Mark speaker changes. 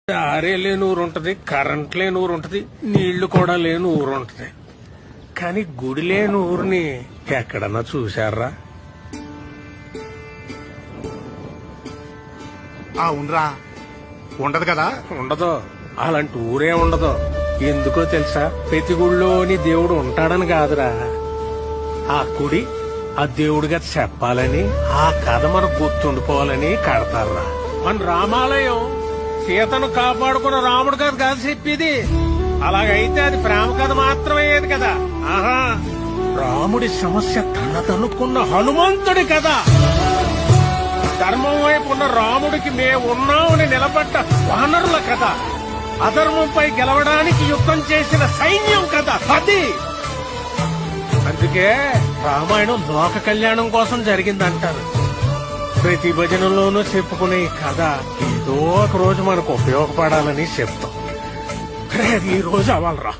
Speaker 1: దారే లేని ఊరు ఉంటది, కరెంట్ లేని ఊరు ఉంటది, నీళ్లు కూడా లేని ఊరు ఉంటది. కానీ గుడి లేని ఊరిని ఎక్కడన్నా చూశారా?
Speaker 2: ఉండరా ఉండదు కదా.
Speaker 1: ఉండదు. అలాంటి ఊరే ఉండదు. ఎందుకో తెలుసా? ప్రతి గుడిలోని దేవుడు ఉంటాడని కాదురా, ఆ గుడి ఆ దేవుడిగా చెప్పాలని, ఆ కథ మనకు గుర్తుండిపోవాలని కడతారా. మన రామాలయం సీతను కాపాడుకున్న రాముడు కథ కాదు చెప్పేది. అలాగైతే అది ప్రేమ కథ మాత్రమయ్యేది కదా. ఆహా, రాముడి సమస్య తనదనుకున్న హనుమంతుడి కథ. ధర్మం వైపు ఉన్న రాముడికి మేమున్నామని నిలబడ్డ వానరుల కథ. అధర్మంపై గెలవడానికి యుద్ధం చేసిన సైన్యం కథ అది. అందుకే రామాయణం లోక కళ్యాణం కోసం జరిగిందంటారు. ప్రతి భజనలోనూ చెప్పుకునే ఈ కథ ఏదో ఒక రోజు మనకు ఉపయోగపడాలని చెప్తాం. ఈ రోజు అవ్వాలరా.